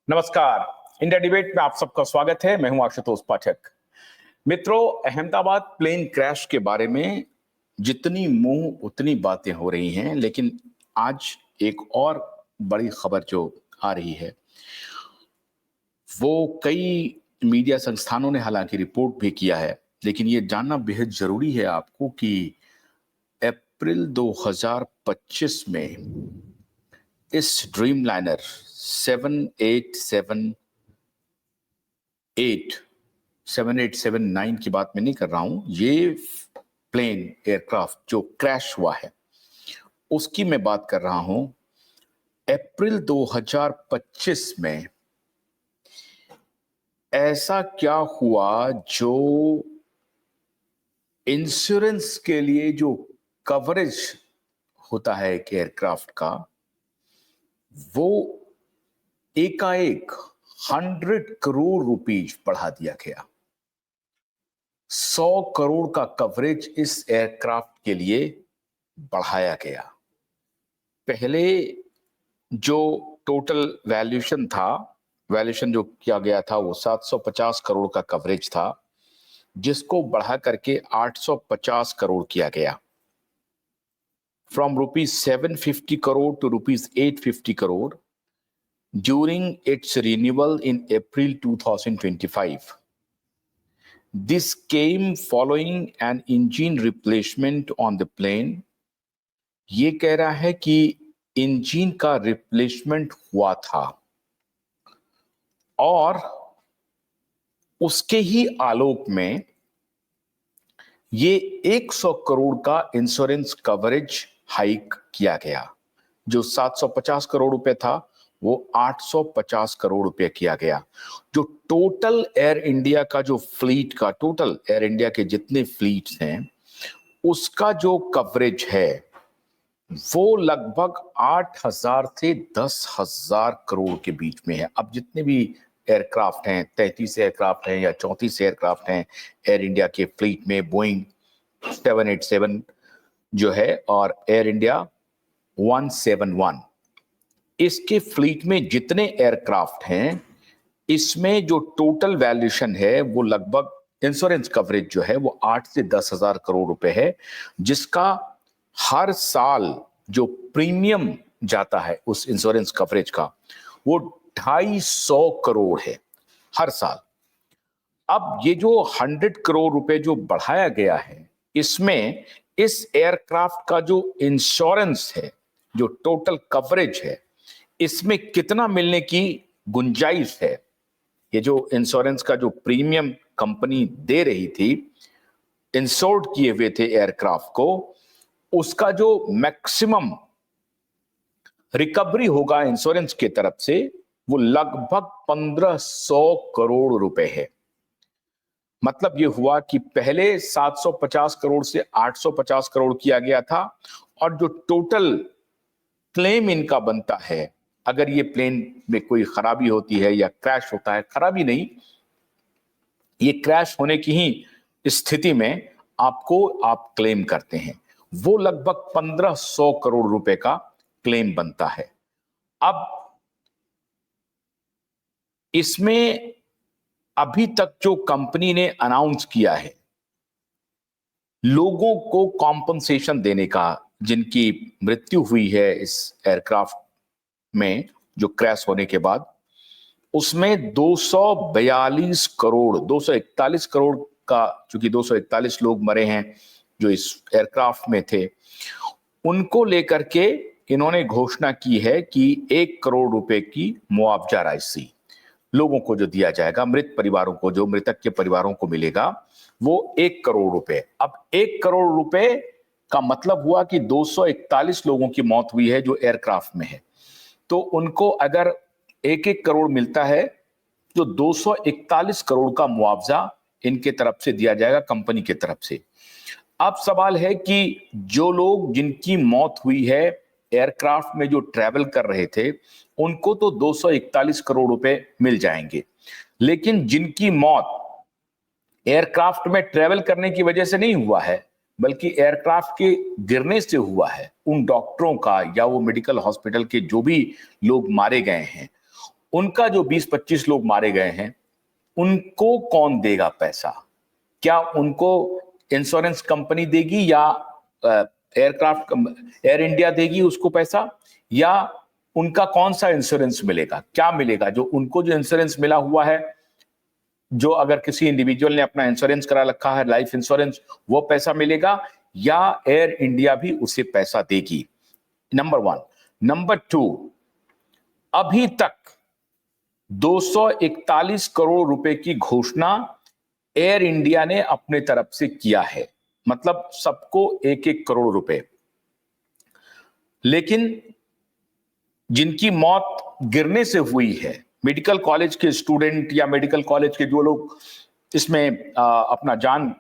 नमस्कार। India debate में आप सबका स्वागत है। मैं हूं आशुतोष पाठक। मित्रों, अहमदाबाद प्लेन क्रैश के बारे में जितनी मुंह उतनी बातें हो रही हैं, लेकिन आज एक और बड़ी खबर जो आ रही है वो कई मीडिया संस्थानों ने हालांकि रिपोर्ट भी किया है, लेकिन ये जानना बेहद जरूरी है आपको कि अप्रैल 2025 में इस ड्रीमलाइनर 7879 की बात मैं नहीं कर रहा हूं। ये प्लेन एयरक्राफ्ट जो क्रैश हुआ है उसकी मैं बात कर रहा हूं। अप्रैल 2025 में ऐसा क्या हुआ जो इंश्योरेंस के लिए जो कवरेज होता है एक एयरक्राफ्ट का, वो एकाएक 100 करोड़ रुपीज बढ़ा दिया गया। 100 करोड़ का कवरेज इस एयरक्राफ्ट के लिए बढ़ाया गया। पहले जो टोटल वैल्यूएशन जो किया गया था वो 750 करोड़ का कवरेज था, जिसको बढ़ा करके 850 करोड़ किया गया। From ₹750 crore to ₹850 crore during its renewal in April 2025. This came following an engine replacement on the plane. ये कह रहा है कि इंजन का रिप्लेसमेंट हुआ था और उसके ही आलोक में ये 100 करोड़ का इंश्योरेंस कवरेज हाइक किया गया। जो 750 करोड़ रुपए था वो 850 करोड़ रुपए किया गया। जो टोटल एयर इंडिया का जो फ्लीट का टोटल एयर इंडिया के जितने फ्लीट्स हैं उसका जो कवरेज है वो लगभग 8,000 से 10,000 करोड़ के बीच में है। अब जितने भी एयरक्राफ्ट हैं, 33 एयरक्राफ्ट हैं या 34 एयरक्राफ्ट हैं एयर इंडिया के फ्लीट में, बोइंग 787 जो है और एयर इंडिया 171, इसके फ्लीट में जितने एयरक्राफ्ट हैं इसमें जो टोटल वैल्यूएशन है वो लगभग इंश्योरेंस कवरेज जो है वो 8 से 10,000 करोड़ रुपए है, जिसका हर साल जो प्रीमियम जाता है उस इंश्योरेंस कवरेज का वो 250 करोड़ है हर साल। अब ये जो 100 करोड़ रुपए जो बढ़ाया गया है, इसमें इस एयरक्राफ्ट का जो इंश्योरेंस है, जो टोटल कवरेज है, इसमें कितना मिलने की गुंजाइश है। ये जो इंश्योरेंस का जो प्रीमियम कंपनी दे रही थी इंश्योर्ड किए हुए थे एयरक्राफ्ट को, उसका जो मैक्सिमम रिकवरी होगा इंश्योरेंस की तरफ से वो लगभग 1,500 करोड़ रुपए है। मतलब ये हुआ कि पहले 750 करोड़ से 850 करोड़ किया गया था और जो टोटल क्लेम इनका बनता है, अगर ये प्लेन में कोई खराबी होती है या क्रैश होता है, खराबी नहीं, ये क्रैश होने की ही स्थिति में आप क्लेम करते हैं, वो लगभग 1,500 करोड़ रुपए का क्लेम बनता है। अब इसमें अभी तक जो कंपनी ने अनाउंस किया है लोगों को कॉम्पनसेशन देने का, जिनकी मृत्यु हुई है इस एयरक्राफ्ट में जो क्रैश होने के बाद, उसमें 241 करोड़ का, चूंकि 241 लोग मरे हैं जो इस एयरक्राफ्ट में थे, उनको लेकर के इन्होंने घोषणा की है कि 1 करोड़ रुपए की मुआवजा राशि लोगों को जो दिया जाएगा, मृत परिवारों को, जो मृतक के परिवारों को मिलेगा वो 1 करोड़ रुपए। अब 1 करोड़ रुपए का मतलब हुआ कि 241 लोगों की मौत हुई है जो एयरक्राफ्ट में है, तो उनको अगर 1-1 करोड़ मिलता है तो 241 करोड़ का मुआवजा इनके तरफ से दिया जाएगा, कंपनी की तरफ से। अब सवाल है कि जो लोग जिनकी मौत हुई है एयरक्राफ्ट में जो ट्रैवल कर रहे थे उनको तो 241 करोड़ रुपए मिल जाएंगे, लेकिन जिनकी मौत एयरक्राफ्ट में ट्रैवल करने की वजह से नहीं हुआ है बल्कि एयरक्राफ्ट के गिरने से हुआ है, उन डॉक्टरों का या वो मेडिकल हॉस्पिटल के जो भी लोग मारे गए हैं उनका जो 20-25 लोग मारे गए हैं, उनको कौन देगा पैसा? क्या उनको इंश्योरेंस कंपनी देगी या एयर इंडिया देगी उसको पैसा, या उनका कौन सा इंश्योरेंस मिलेगा? क्या मिलेगा? जो उनको जो इंश्योरेंस मिला हुआ है, जो अगर किसी इंडिविजुअल ने अपना इंश्योरेंस करा रखा है, लाइफ इंश्योरेंस, वो पैसा मिलेगा या एयर इंडिया भी उसे पैसा देगी? नंबर 1। नंबर 2, अभी तक 241 करोड़ रुपए की घोषणा एयर इंडिया ने अपने तरफ से किया है, मतलब सबको 1-1 करोड़ रुपए। लेकिन जिनकी मौत गिरने से हुई है, मेडिकल कॉलेज के स्टूडेंट या मेडिकल कॉलेज के जो लोग इसमें अपना जान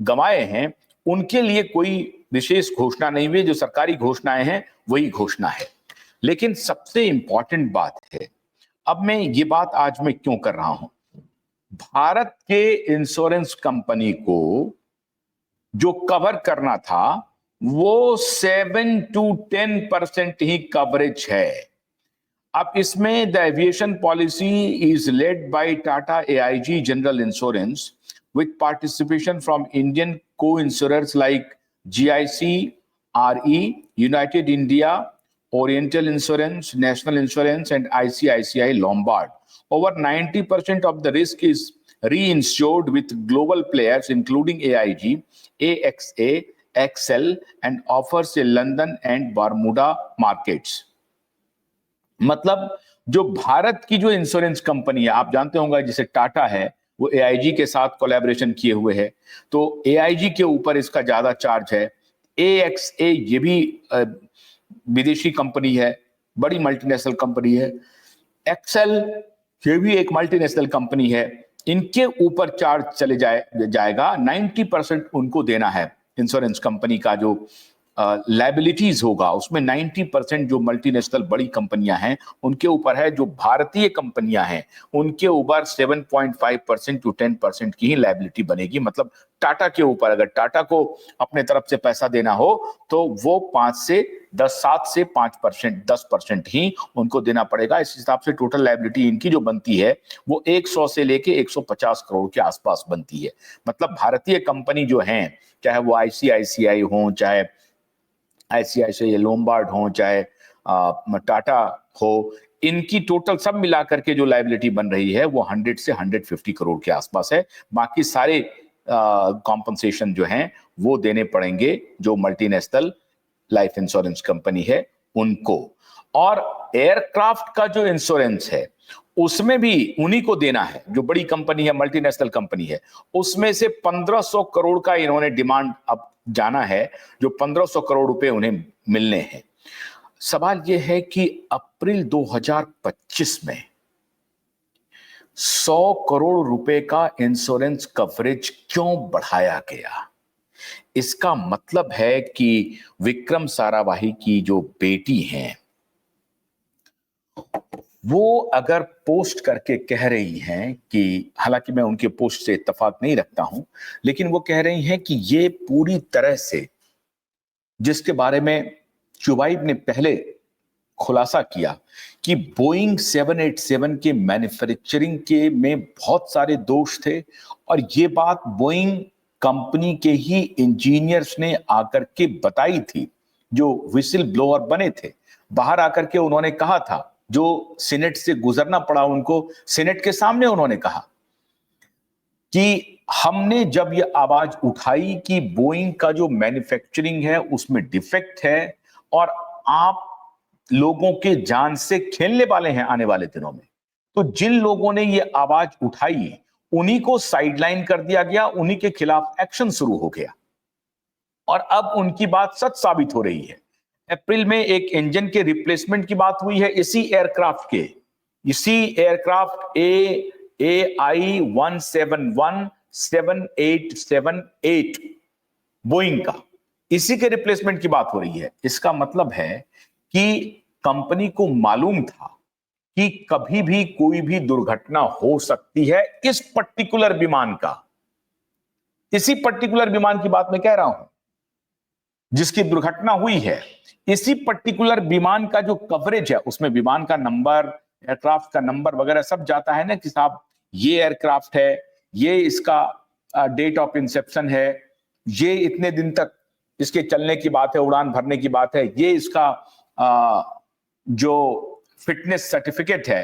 गंवाए हैं, उनके लिए कोई विशेष घोषणा नहीं हुई। जो सरकारी घोषणाएं हैं वही घोषणा है। लेकिन सबसे इंपॉर्टेंट बात है, अब मैं ये बात आज मैं क्यों कर रहा हूं, भारत के इंश्योरेंस कंपनी को जो कवर करना था वो 7 to 10% ही कवरेज है। अब इसमें the aviation policy is led by Tata AIG general insurance with participation from Indian co-insurers like GIC, RE, United India, Oriental Insurance, National Insurance, and ICICI Lombard. Over 90% of the risk is reinsured with global players including AIG, AXA, XL, and offers a London and Bermuda markets. मतलब जो भारत की जो insurance company है, आप जानते होंगे जैसे टाटा है, वो AIG के साथ कोलैबोरेशन किए हुए है, तो AIG के ऊपर इसका ज्यादा चार्ज है। AXA ये भी विदेशी कंपनी है, बड़ी मल्टीनेशनल कंपनी है। XL ये भी एक मल्टीनेशनल कंपनी है, इनके ऊपर चार्ज चले जाएगा। 90% उनको देना है। इंश्योरेंस कंपनी का जो लायबिलिटीज होगा उसमें 90% जो मल्टीनेशनल बड़ी कंपनियां हैं उनके ऊपर है। जो भारतीय कंपनियां हैं उनके ऊपर 7.5% to 10% की ही लायबिलिटी बनेगी। मतलब टाटा के ऊपर अगर टाटा को अपने तरफ से पैसा देना हो तो वो 7 से 5%, 10% ही उनको देना पड़ेगा। इस हिसाब से टोटल लायबिलिटी इनकी जो बनती है वो 100 से लेके 150 करोड़ के आसपास बनती है। मतलब भारतीय कंपनी जो है, चाहे वो ICICI हो, चाहे ICICI लोम्बार्ड हो, चाहे टाटा हो, इनकी टोटल सब मिलाकर के जो लायबिलिटी बन रही है वो 100 से 150 करोड़ के आसपास है। बाकी सारे कॉम्पनसेशन जो हैं वो देने पड़ेंगे जो मल्टीनेशनल लाइफ इंश्योरेंस कंपनी है उनको। और एयरक्राफ्ट का जो इंश्योरेंस है उसमें भी उन्हीं को देना है। जो बड़ी कंपनी है, मल्टीनेशनल कंपनी है, उसमें से 1500 करोड़ का इन्होंने डिमांड अब जाना है, जो 1500 करोड़ रुपए उन्हें मिलने हैं। सवाल यह है कि अप्रैल 2025 में 100 करोड़ रुपए का इंश्योरेंस कवरेज क्यों बढ़ाया गया? इसका मतलब है कि विक्रम साराभाई की जो बेटी हैं वो अगर पोस्ट करके कह रही हैं कि, हालांकि मैं उनके पोस्ट से इत्तेफाक नहीं रखता हूं, लेकिन वो कह रही हैं कि ये पूरी तरह से, जिसके बारे में शुभाइब ने पहले खुलासा किया कि बोइंग 787 के मैन्युफैक्चरिंग के में बहुत सारे दोष थे, और ये बात बोइंग कंपनी के ही इंजीनियर्स ने आकर के बताई थी, जो विसिल ब्लोअर बने थे। बाहर आकर के उन्होंने कहा था, जो सीनेट से गुजरना पड़ा उनको, सीनेट के सामने उन्होंने कहा कि हमने जब ये आवाज उठाई कि बोइंग का जो मैन्युफैक्चरिंग है उसमें डिफेक्ट है और आप लोगों के जान से खेलने वाले हैं आने वाले दिनों में, तो जिन लोगों ने ये आवाज उठाई उन्हीं को साइडलाइन कर दिया गया, उन्हीं के खिलाफ एक्शन शुरू हो गया, और अब उनकी बात सच साबित हो रही है। अप्रैल में एक इंजन के रिप्लेसमेंट की बात हुई है इसी एयरक्राफ्ट AI 171-7878 बोइंग का, इसी के रिप्लेसमेंट की बात हो रही है। इसका मतलब है कि कंपनी को मालूम था कि कभी भी कोई भी दुर्घटना हो सकती है इस पर्टिकुलर विमान का। इसी पर्टिकुलर विमान की बात मैं कह रहा हूं जिसकी दुर्घटना हुई है। इसी पर्टिकुलर विमान का जो कवरेज है उसमें विमान का नंबर, एयरक्राफ्ट का नंबर वगैरह सब जाता है ना कि साहब ये एयरक्राफ्ट है, ये इसका डेट ऑफ इंसेप्शन है, ये इतने दिन तक इसके चलने की बात है, उड़ान भरने की बात है, ये इसका जो फिटनेस सर्टिफिकेट है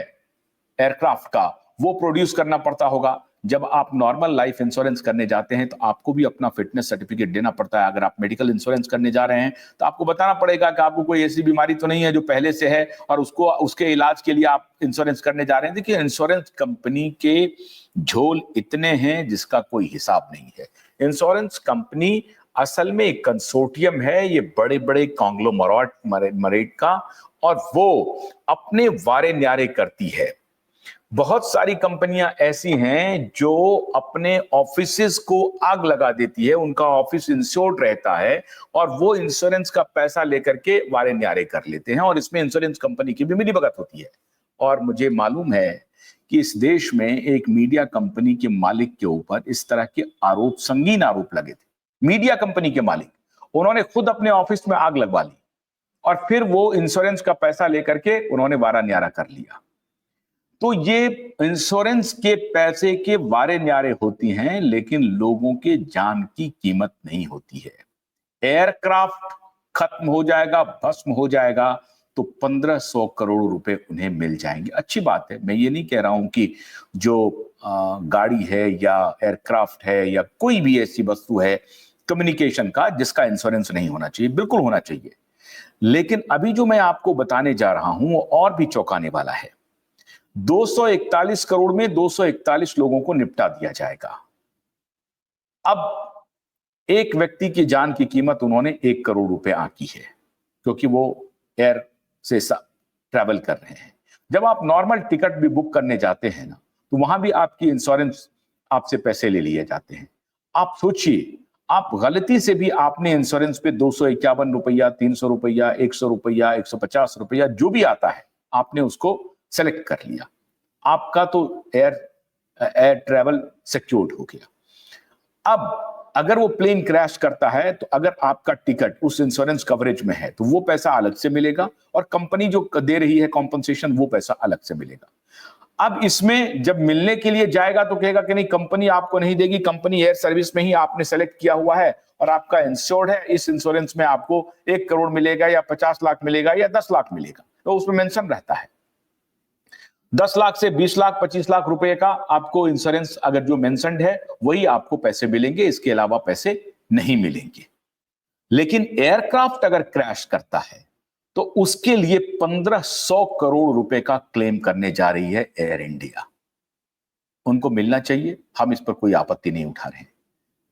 एयरक्राफ्ट का वो प्रोड्यूस करना पड़ता होगा। जब आप नॉर्मल लाइफ इंश्योरेंस करने जाते हैं तो आपको भी अपना फिटनेस सर्टिफिकेट देना पड़ता है। अगर आप मेडिकल इंश्योरेंस करने जा रहे हैं तो आपको बताना पड़ेगा कि आपको कोई ऐसी बीमारी तो नहीं है जो पहले से है और उसको उसके इलाज के लिए आप इंश्योरेंस करने जा रहे हैं। देखिए, इंश्योरेंस कंपनी के झोल इतने हैं जिसका कोई हिसाब नहीं है। इंश्योरेंस कंपनी असल में एक कंसोर्टियम है, ये बड़े बड़े कॉन्ग्लोमरेट का, और वो अपने वारे न्यारे करती है। बहुत सारी कंपनियां ऐसी हैं जो अपने ऑफिसेस को आग लगा देती है, उनका ऑफिस इंश्योर्ड रहता है और वो इंश्योरेंस का पैसा लेकर के वारे न्यारे कर लेते हैं, और इसमें इंश्योरेंस कंपनी की भी मिलीभगत होती है। और मुझे मालूम है कि इस देश में एक मीडिया कंपनी के मालिक के ऊपर इस तरह के आरोप, संगीन आरोप लगे थे। मीडिया कंपनी के मालिक, उन्होंने खुद अपने ऑफिस में आग लगवा ली और फिर वो इंश्योरेंस का पैसा लेकर के उन्होंने वारा न्यारा कर लिया। तो ये इंश्योरेंस के पैसे के वारे न्यारे होती हैं, लेकिन लोगों के जान की कीमत नहीं होती है। एयरक्राफ्ट खत्म हो जाएगा, भस्म हो जाएगा, तो 1500 करोड़ रुपए उन्हें मिल जाएंगे। अच्छी बात है, मैं ये नहीं कह रहा हूं कि जो गाड़ी है या एयरक्राफ्ट है या कोई भी ऐसी वस्तु है कम्युनिकेशन का जिसका इंश्योरेंस नहीं होना चाहिए, बिल्कुल होना चाहिए। लेकिन अभी जो मैं आपको बताने जा रहा हूं वो और भी चौंकाने वाला है। 241 करोड़ में 241 लोगों को निपटा दिया जाएगा। अब एक व्यक्ति की जान की कीमत उन्होंने 1 करोड़ रुपए आंकी है, क्योंकि वो एयर से ट्रैवल कर रहे हैं। जब आप नॉर्मल टिकट भी बुक करने जाते हैं ना, तो वहां भी आपकी इंश्योरेंस आपसे पैसे ले लिए जाते हैं। आप सोचिए, आप गलती से भी आपने इंश्योरेंस पे 251 रुपया, 300 रुपया, 100 रुपया, 150 रुपया, जो भी आता है आपने उसको सेलेक्ट कर लिया, आपका तो एयर ट्रैवल सिक्योर्ड हो गया। अब अगर वो प्लेन क्रैश करता है तो अगर आपका टिकट उस इंश्योरेंस कवरेज में है तो वो पैसा अलग से मिलेगा, और कंपनी जो दे रही है कॉम्पनसेशन वो पैसा अलग से मिलेगा। अब इसमें जब मिलने के लिए जाएगा तो कहेगा कि नहीं, कंपनी आपको नहीं देगी, कंपनी एयर सर्विस में ही आपने सेलेक्ट किया हुआ है और आपका इंश्योर्ड है, इस इंश्योरेंस में आपको 1 करोड़ मिलेगा या 50 लाख मिलेगा या 10 लाख मिलेगा, तो उसमें मेंशन रहता है। 10 लाख से 20 लाख 25 लाख रुपए का आपको इंश्योरेंस अगर जो मेंशन्ड है वही आपको पैसे मिलेंगे, इसके अलावा पैसे नहीं मिलेंगे। लेकिन एयरक्राफ्ट अगर क्रैश करता है तो उसके लिए 1500 करोड़ रुपए का क्लेम करने जा रही है एयर इंडिया। उनको मिलना चाहिए, हम इस पर कोई आपत्ति नहीं उठा रहे हैं।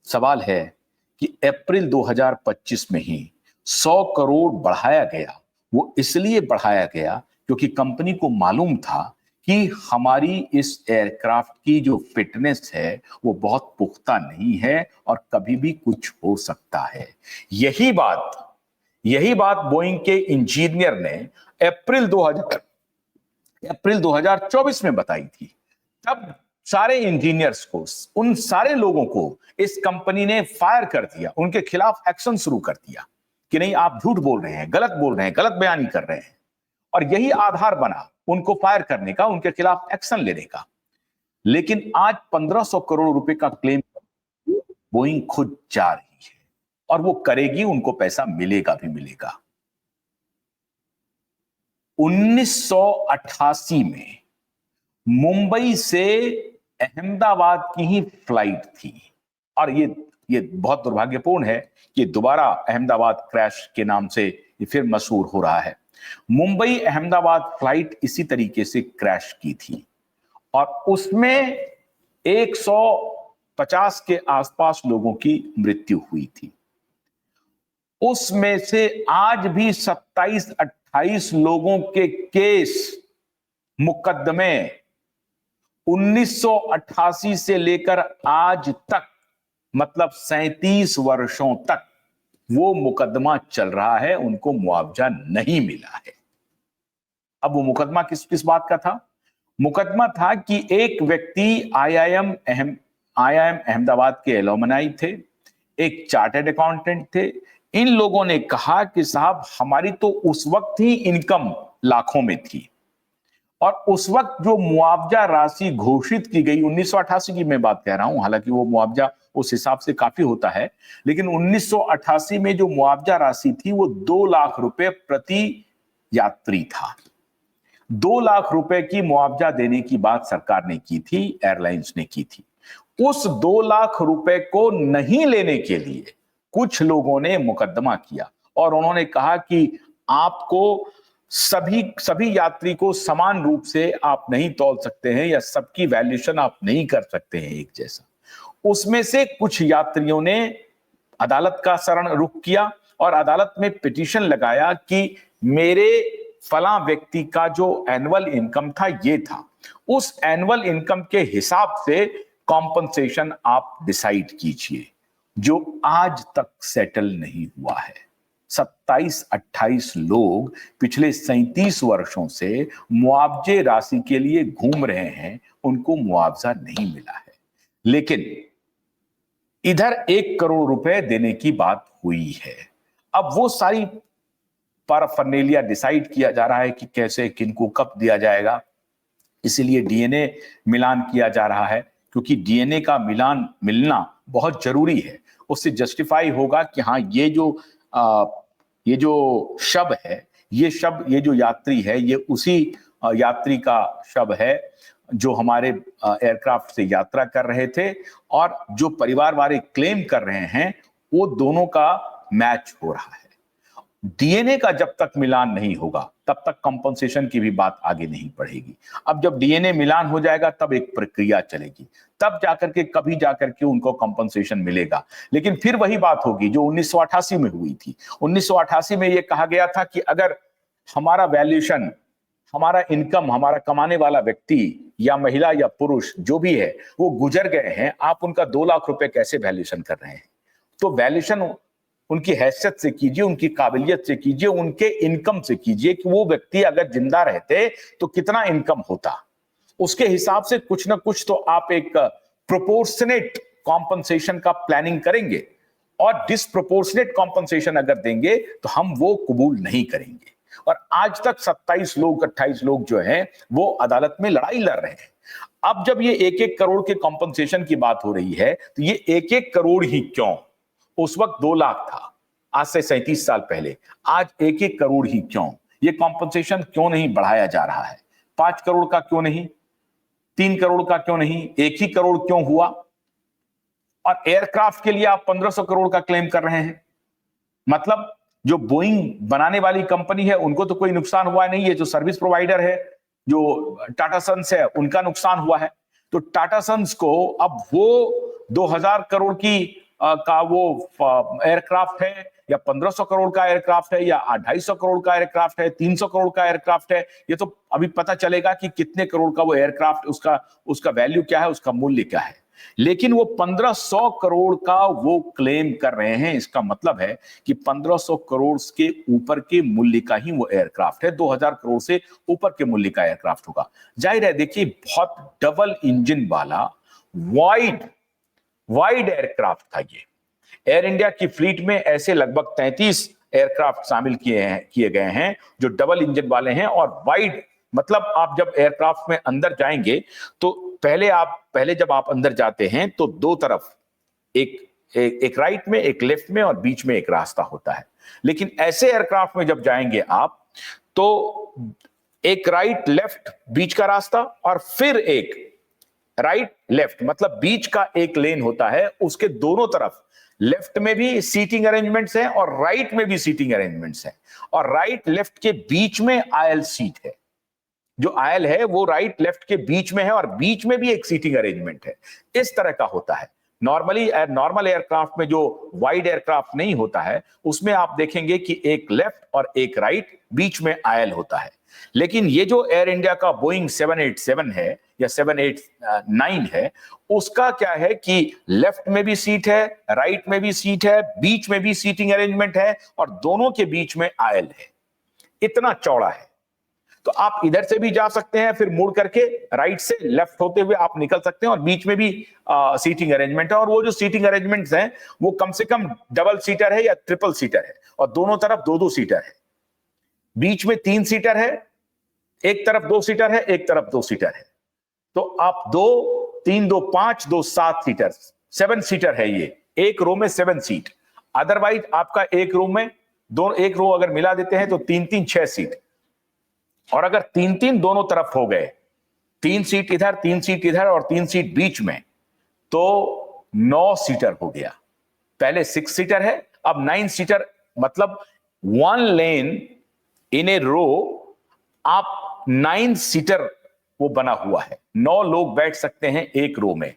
सवाल है कि अप्रैल 2025 में ही 100 करोड़ बढ़ाया गया। वो इसलिए बढ़ाया गया क्योंकि कंपनी को मालूम था कि हमारी इस एयरक्राफ्ट की जो फिटनेस है वो बहुत पुख्ता नहीं है और कभी भी कुछ हो सकता है। यही बात बोइंग के इंजीनियर ने अप्रैल 2024 में बताई थी। तब सारे इंजीनियर्स को, उन सारे लोगों को इस कंपनी ने फायर कर दिया, उनके खिलाफ एक्शन शुरू कर दिया कि नहीं, आप झूठ बोल रहे हैं, गलत बोल रहे हैं, गलत बयानी कर रहे हैं। और यही आधार बना उनको फायर करने का, उनके खिलाफ एक्शन लेने का। लेकिन आज 1500 करोड़ रुपए का क्लेम बोइंग खुद जा रही है और वो करेगी, उनको पैसा मिलेगा भी मिलेगा। 1988 में मुंबई से अहमदाबाद की ही फ्लाइट थी, और ये बहुत दुर्भाग्यपूर्ण है कि दोबारा अहमदाबाद क्रैश के नाम से ये फिर मशहूर हो रहा है। मुंबई अहमदाबाद फ्लाइट इसी तरीके से क्रैश की थी और उसमें 150 के आसपास लोगों की मृत्यु हुई थी। उसमें से आज भी 27-28 लोगों के केस, मुकदमे 1988 से लेकर आज तक, मतलब 37 वर्षों तक वो मुकदमा चल रहा है, उनको मुआवजा नहीं मिला है। अब वो मुकदमा किस बात का था? मुकदमा था कि एक व्यक्ति आईआईएम अहमदाबाद के एलुमनाई थे, एक चार्टर्ड अकाउंटेंट थे। इन लोगों ने कहा कि साहब, हमारी तो उस वक्त ही इनकम लाखों में थी और उस वक्त जो मुआवजा राशि घोषित की गई, 1988 की मैं बात कह रहा हूं, हालांकि वो मुआवजा उस हिसाब से काफी होता है, लेकिन 1988 में जो मुआवजा राशि थी वो 2 लाख रुपए प्रति यात्री था। 2 लाख रुपए की मुआवजा देने की बात सरकार ने की थी, एयरलाइंस ने की थी। उस 2 लाख रुपए को नहीं लेने के लिए कुछ लोगों ने मुकदमा किया और उन्होंने कहा कि आपको सभी यात्री को समान रूप से आप नहीं तौल सकते हैं या सबकी वैल्यूएशन आप नहीं कर सकते हैं एक जैसा। उसमें से कुछ यात्रियों ने अदालत का शरण रुख किया और अदालत में पिटीशन लगाया कि मेरे फला व्यक्ति का जो एनुअल इनकम था ये था, उस एनुअल इनकम के हिसाब से कॉम्पनसेशन आप डिसाइड कीजिए, जो आज तक सेटल नहीं हुआ है। 27-28 लोग पिछले 37 वर्षों से मुआवजे राशि के लिए घूम रहे हैं, उनको मुआवजा नहीं मिला है। लेकिन इधर 1 करोड़ रुपए देने की बात हुई है। अब वो सारी पैराफर्नेलिया डिसाइड किया जा रहा है कि कैसे, किनको, कब दिया जाएगा। इसीलिए डीएनए मिलान किया जा रहा है, क्योंकि डीएनए का मिलान मिलना बहुत जरूरी है। उससे जस्टिफाई होगा कि हाँ, ये जो शव है, ये जो यात्री है, ये उसी यात्री का शव है जो हमारे एयरक्राफ्ट से यात्रा कर रहे थे, और जो परिवार वाले क्लेम कर रहे हैं वो दोनों का मैच हो रहा है। डीएनए का जब तक मिलान नहीं होगा तब तक कंपनसेशन की भी बात आगे नहीं बढ़ेगी। अब जब डीएनए मिलान हो जाएगा तब एक प्रक्रिया चलेगी, तब जाकर के कभी जाकर के उनको कंपनसेशन मिलेगा। लेकिन फिर वही बात होगी जो 1988 में हुई थी। 1988 में यह कहा गया था कि अगर हमारा वैल्यूएशन, हमारा इनकम, हमारा कमाने वाला व्यक्ति या महिला या पुरुष जो भी है वो गुजर गए हैं, आप उनका 2 लाख रुपए कैसे वैल्यूएशन कर रहे हैं? तो वैल्यूएशन उनकी हैसियत से कीजिए, उनकी काबिलियत से कीजिए, उनके इनकम से कीजिए कि वो व्यक्ति अगर जिंदा रहते तो कितना इनकम होता। उसके हिसाब से कुछ ना कुछ तो आप एक प्रोपोर्शनेट कॉम्पनसेशन का प्लानिंग करेंगे, और डिसप्रोपोर्शनेट कॉम्पनसेशन अगर देंगे तो हम वो कबूल नहीं करेंगे। और आज तक 28 लोग जो हैं वो अदालत में लड़ाई लड़ रहे हैं। अब जब ये 1-1 करोड़ के कॉम्पनसेशन की बात हो रही है तो ये 1-1 करोड़ ही क्यों? उस वक्त 2 लाख था, आज से 37 साल पहले। आज 1-1 करोड़ ही क्यों? ये कॉम्पनसेशन क्यों नहीं बढ़ाया जा रहा है? 5 करोड़ का क्यों नहीं? 3 करोड़ का क्यों नहीं? 1 ही करोड़ क्यों हुआ? और एयरक्राफ्ट के लिए आप 1500 करोड़ का क्लेम कर रहे हैं। मतलब जो बोइंग बनाने वाली कंपनी है उनको तो कोई नुकसान हुआ नहीं, ये जो सर्विस प्रोवाइडर है, जो टाटा सन्स है, उनका नुकसान हुआ है। तो टाटा सन्स को अब वो 2000 करोड़ की का वो एयरक्राफ्ट है, या 1500 करोड़ का एयरक्राफ्ट है, या 250 करोड़ का एयरक्राफ्ट है, 300 करोड़ का एयरक्राफ्ट है, ये तो अभी पता चलेगा कि कितने करोड़ का वो एयरक्राफ्ट, उसका वैल्यू क्या है, उसका मूल्य क्या है। लेकिन वो 1500 करोड़ का वो क्लेम कर रहे हैं। इसका मतलब है कि 1500 करोड़ के ऊपर के मूल्य का ही वो एयरक्राफ्ट है, 2000 करोड़ से ऊपर के मूल्य का एयरक्राफ्ट होगा। जाहिर है, देखिए, बहुत डबल इंजन वाला वाइड एयरक्राफ्ट था ये। एयर इंडिया की फ्लीट में ऐसे लगभग 33 एयरक्राफ्ट शामिल किए गए हैं जो डबल इंजन वाले हैं और वाइड, मतलब आप जब एयरक्राफ्ट में अंदर जाएंगे तो पहले जब आप अंदर जाते हैं तो दो तरफ एक राइट में, एक लेफ्ट में और बीच में एक रास्ता होता है। लेकिन ऐसे एयरक्राफ्ट में जब जाएंगे आप तो एक राइट लेफ्ट बीच का रास्ता और फिर एक राइट लेफ्ट, मतलब बीच का एक लेन होता है, उसके दोनों तरफ लेफ्ट में भी सीटिंग अरेंजमेंट्स हैं और राइट में भी सीटिंग अरेंजमेंट्स हैं, और राइट लेफ्ट के बीच में आयल सीट है। जो आयल है वो राइट लेफ्ट के बीच में है और बीच में भी एक सीटिंग अरेंजमेंट है। इस तरह का होता है। नॉर्मल एयरक्राफ्ट में जो वाइड एयरक्राफ्ट नहीं होता है उसमें आप देखेंगे कि एक लेफ्ट और एक राइट, बीच में आयल होता है। लेकिन ये जो एयर इंडिया का बोइंग 787 है या 789 है, उसका क्या है कि लेफ्ट में भी सीट है, राइट में भी सीट है, बीच में भी सीटिंग अरेंजमेंट है और दोनों के बीच में आयल है। इतना चौड़ा है। तो आप इधर से भी जा सकते हैं, फिर मुड़ करके राइट से लेफ्ट होते हुए आप निकल सकते हैं, और बीच में भी सीटिंग अरेंजमेंट है। और वो जो सीटिंग अरेंजमेंट्स हैं वो कम से कम डबल सीटर है या ट्रिपल सीटर है, और दोनों तरफ 2-2 सीटर है। बीच में 3 सीटर है, एक तरफ 2 सीटर है, एक तरफ 2 सीटर है, तो आप 2 3 2 5 2 7 सीटर, 7 सीटर है ये, एक रो में 7 सीट। अदरवाइज आपका एक रो में एक रो अगर मिला देते हैं तो 3 3 6 सीट, और अगर 3 3 दोनों तरफ हो गए, 3 सीट इधर 3 सीट इधर और 3 सीट बीच में, तो 9 सीटर हो गया। पहले 6 सीटर है, अब 9 सीटर, मतलब 1 लेन इन ए रो, आप 9 सीटर वो बना हुआ है, 9 लोग बैठ सकते हैं एक रो में।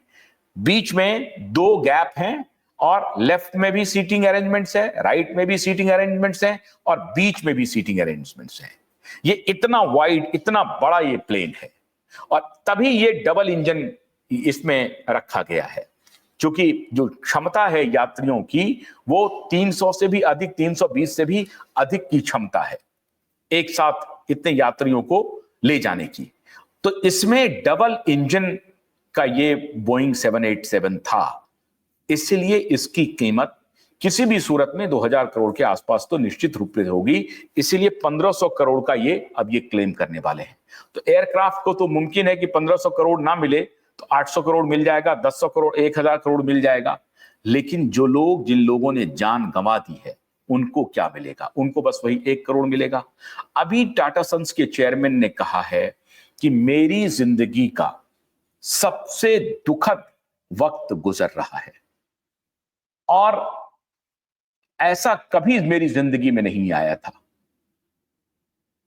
बीच में 2 गैप हैं, और लेफ्ट में भी सीटिंग अरेंजमेंट्स है, राइट में भी सीटिंग अरेंजमेंट्स हैं, और बीच में भी सीटिंग अरेंजमेंट्स हैं। ये इतना वाइड, इतना बड़ा ये प्लेन है, और तभी ये डबल इंजन इसमें रखा गया है, क्योंकि जो क्षमता है यात्रियों की वो 300 से भी अधिक, 320 से भी अधिक की क्षमता है एक साथ इतने यात्रियों को ले जाने की। तो इसमें डबल इंजन का ये बोइंग 787 था, इसलिए इसकी कीमत किसी भी सूरत में 2000 करोड़ के आसपास तो निश्चित रूप से होगी। इसीलिए 1500 करोड़ का ये अब ये क्लेम करने वाले हैं। तो एयरक्राफ्ट को तो मुमकिन है कि 1500 करोड़ ना मिले तो 800 करोड़ मिल जाएगा, 1000 करोड़, 1000 करोड़ मिल जाएगा, लेकिन जिन लोगों ने जान गंवा दी है उनको क्या मिलेगा? उनको बस वही 1 करोड़ मिलेगा। अभी टाटा सन्स के चेयरमैन ने कहा है कि मेरी जिंदगी का सबसे दुखद वक्त गुजर रहा है, और ऐसा कभी मेरी जिंदगी में नहीं आया था।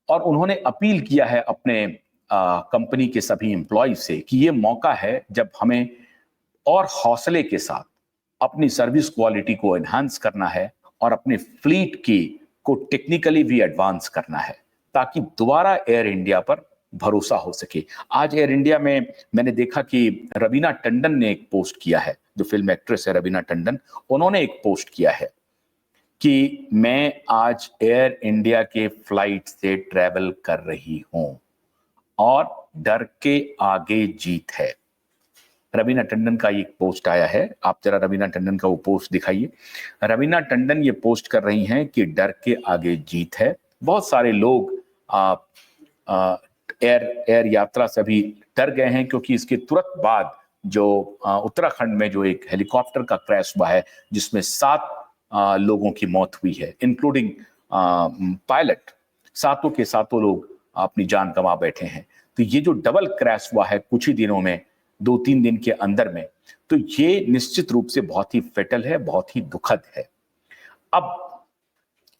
और उन्होंने अपील किया है अपने कंपनी के सभी एम्प्लॉय से कि ये मौका है जब हमें और हौसले के साथ अपनी सर्विस क्वालिटी को एनहांस करना है, और अपने फ्लीट को टेक्निकली भी एडवांस करना है, ताकि दोबारा एयर इंडिया पर भरोसा हो सके। आज एयर इंडिया में मैंने देखा कि रवीना टंडन ने एक पोस्ट किया है, जो फिल्म एक्ट्रेस है रवीना टंडन, उन्होंने एक पोस्ट किया है कि मैं आज एयर इंडिया के फ्लाइट से ट्रैवल कर रही हूं और डर के आगे जीत है। रवीना टंडन का एक पोस्ट आया है, आप जरा रवीना टंडन का वो पोस्ट दिखाइए। रवीना टंडन ये पोस्ट कर रही हैं कि डर के आगे जीत है। बहुत सारे लोग एयर यात्रा से भी डर गए हैं, क्योंकि इसके तुरंत बाद जो उत्तराखंड में जो एक हेलीकॉप्टर का क्रैश हुआ है, जिसमें 7 लोगों की मौत हुई है, इंक्लूडिंग पायलट, सातों के सातों लोग अपनी जान गंवा बैठे हैं। तो ये जो डबल क्रैश हुआ है कुछ ही दिनों में, 2-3 दिन के अंदर में, तो ये निश्चित रूप से बहुत ही फेटल है, बहुत ही दुखद है। अब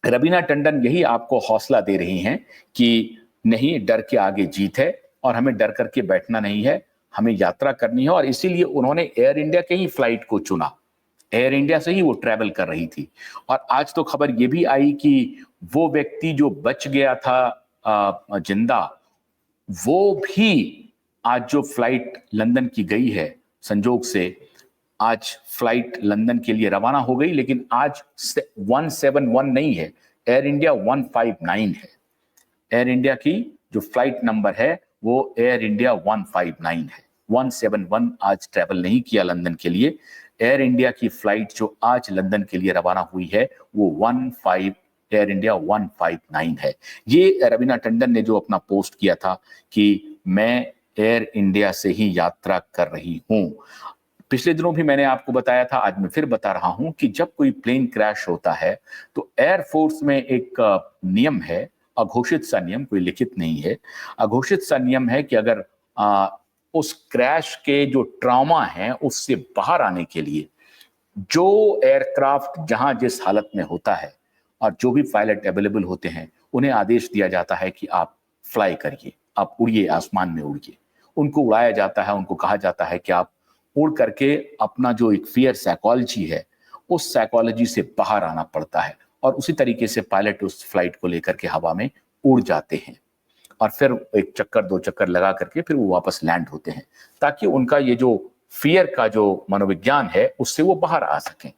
रवीना टंडन यही आपको हौसला दे रही हैं कि नहीं, डर के आगे जीत है, और हमें डर करके बैठना नहीं है, हमें यात्रा करनी है। और इसीलिए उन्होंने एयर इंडिया के ही फ्लाइट को चुना, एयर इंडिया से ही वो ट्रैवल कर रही थी। और आज तो खबर ये भी आई कि वो व्यक्ति जो बच गया था जिंदा, वो भी आज जो फ्लाइट लंदन की गई है, संजोग से आज फ्लाइट लंदन के लिए रवाना हो गई, लेकिन आज 171 नहीं है, एयर इंडिया 159 है। एयर इंडिया की जो फ्लाइट नंबर है वो एयर इंडिया 159 है, 171 आज ट्रैवल नहीं किया लंदन के लिए। एयर इंडिया की फ्लाइट जो आज लंदन के लिए रवाना हुई है वो एयर इंडिया 159 है। ये रवीना टंडन ने जो अपना पोस्ट किया था कि मैं एयर इंडिया से ही यात्रा कर रही हूं। पिछले दिनों भी मैंने आपको बताया था, आज मैं फिर बता रहा हूं कि जब कोई प्लेन क्रैश होता है तो एयरफोर्स में एक नियम है, अघोषित सा नियम, कोई लिखित नहीं है, अघोषित सा नियम है कि अगर उस क्रैश के जो ट्रॉमा है उससे बाहर आने के लिए जो एयरक्राफ्ट जहां जिस हालत में होता है और जो भी पायलट अवेलेबल होते हैं, उन्हें आदेश दिया जाता है कि आप फ्लाई करिए, आप उड़िए, आसमान में उड़िए। उनको उड़ाया जाता है, उनको कहा जाता है कि आप उड़ करके अपना जो एक फियर साइकोलॉजी है, उस साइकोलॉजी से बाहर आना पड़ता है, और उसी तरीके से पायलट उस फ्लाइट को लेकर के हवा में उड़ जाते हैं, और फिर एक चक्कर 2 चक्कर लगा करके फिर वो वापस लैंड होते हैं, ताकि उनका ये जो फियर का जो मनोविज्ञान है उससे वो बाहर आ सकें।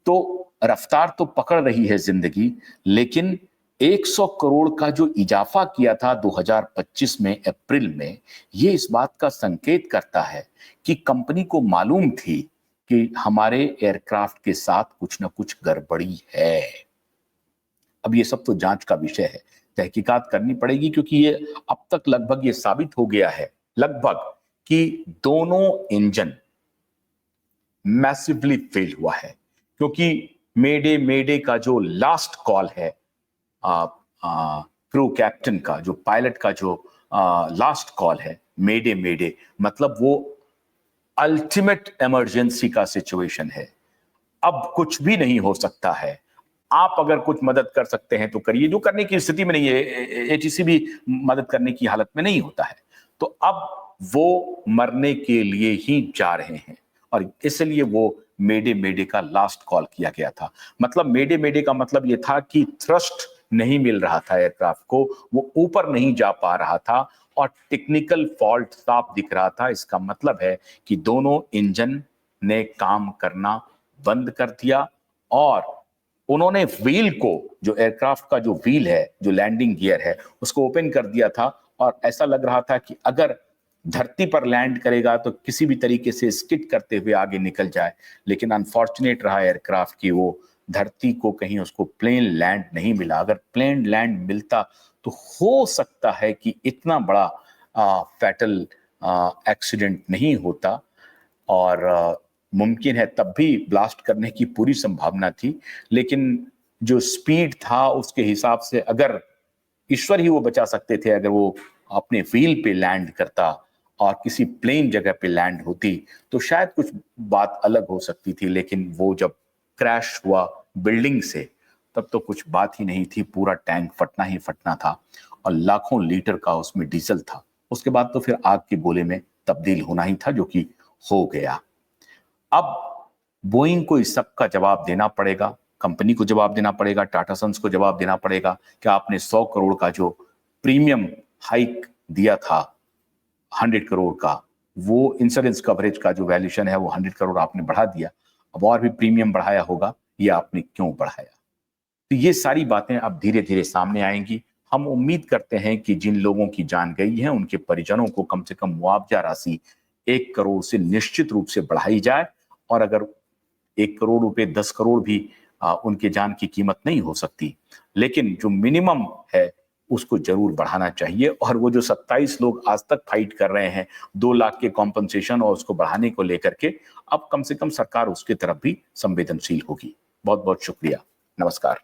तो रफ्तार तो पकड़ रही है जिंदगी, लेकिन 100 करोड़ का जो इजाफा किया था 2025 में अप्रैल में, ये इस बात का संकेत करता है कि कंपनी को मालूम थी कि हमारे एयरक्राफ्ट के साथ कुछ ना कुछ गड़बड़ी है। अब ये सब तो जांच का विषय है, तहकीकात करनी पड़ेगी, क्योंकि ये अब तक लगभग ये साबित हो गया है लगभग कि दोनों इंजन मैसिवली फेल हुआ है। क्योंकि मेडे मेडे का जो लास्ट कॉल है क्रू कैप्टन का, जो पायलट का जो लास्ट कॉल है, मेडे मेडे, मतलब वो अल्टीमेट इमरजेंसी का सिचुएशन है। अब कुछ भी नहीं हो सकता है। आप अगर कुछ मदद कर सकते हैं तो करिए, जो करने की स्थिति में नहीं है, एटीसी भी मदद करने की हालत में नहीं होता है। तो अब वो मरने के लिए ही जा रहे हैं, और इसलिए वो मेडे मेडे का लास्ट कॉल किया गया था। मतलब मेडे मेडे का मतलब ये था कि थ्रस्ट नहीं मिल रहा था एयरक्राफ्ट को, वो ऊपर नहीं जा पा रहा था, और टेक्निकल फॉल्ट साफ दिख रहा था। इसका मतलब है कि दोनों इंजन ने काम करना बंद कर दिया, और उन्होंने व्हील को, जो एयरक्राफ्ट का जो व्हील है, जो लैंडिंग गियर है, उसको ओपन कर दिया था, और ऐसा लग रहा था कि अगर धरती पर लैंड करेगा तो किसी भी तरीके से स्किड करते हुए आगे निकल जाए। लेकिन अनफॉर्चुनेट रहा एयरक्राफ्ट की वो धरती को कहीं उसको प्लेन लैंड नहीं मिला। अगर प्लेन लैंड मिलता तो हो सकता है कि इतना बड़ा फैटल एक्सीडेंट नहीं होता, और मुमकिन है तब भी ब्लास्ट करने की पूरी संभावना थी। लेकिन जो स्पीड था उसके हिसाब से, अगर ईश्वर ही वो बचा सकते थे, अगर वो अपने व्हील पे लैंड करता और किसी प्लेन जगह पे लैंड होती तो शायद कुछ बात अलग हो सकती थी। लेकिन वो जब क्रैश हुआ बिल्डिंग से, तब तो कुछ बात ही नहीं थी, पूरा टैंक फटना ही फटना था, और लाखों लीटर का उसमें डीजल था। उसके बाद तो फिर आग के गोले में तब्दील होना ही था, जो कि हो गया। अब बोइंग को इस सब का जवाब देना पड़ेगा, कंपनी को जवाब देना पड़ेगा, टाटा सन्स को जवाब देना पड़ेगा कि आपने 100 करोड़ का जो प्रीमियम हाइक दिया था 100 करोड़ का, वो इंश्योरेंस कवरेज का जो वैल्यूएशन है वो 100 करोड़ आपने बढ़ा दिया, अब और भी प्रीमियम बढ़ाया होगा, ये आपने क्यों बढ़ाया? तो ये सारी बातें अब धीरे धीरे सामने आएंगी। हम उम्मीद करते हैं कि जिन लोगों की जान गई है उनके परिजनों को कम से कम मुआवजा राशि 1 करोड़ से निश्चित रूप से बढ़ाई जाए, और अगर 1 करोड़ रुपए 10 करोड़ भी उनके जान की कीमत नहीं हो सकती, लेकिन जो मिनिमम है उसको जरूर बढ़ाना चाहिए। और वो जो 27 लोग आज तक फाइट कर रहे हैं 2 लाख के कॉम्पनसेशन और उसको बढ़ाने को लेकर के, अब कम से कम सरकार उसकी तरफ भी संवेदनशील होगी। बहुत बहुत शुक्रिया। नमस्कार।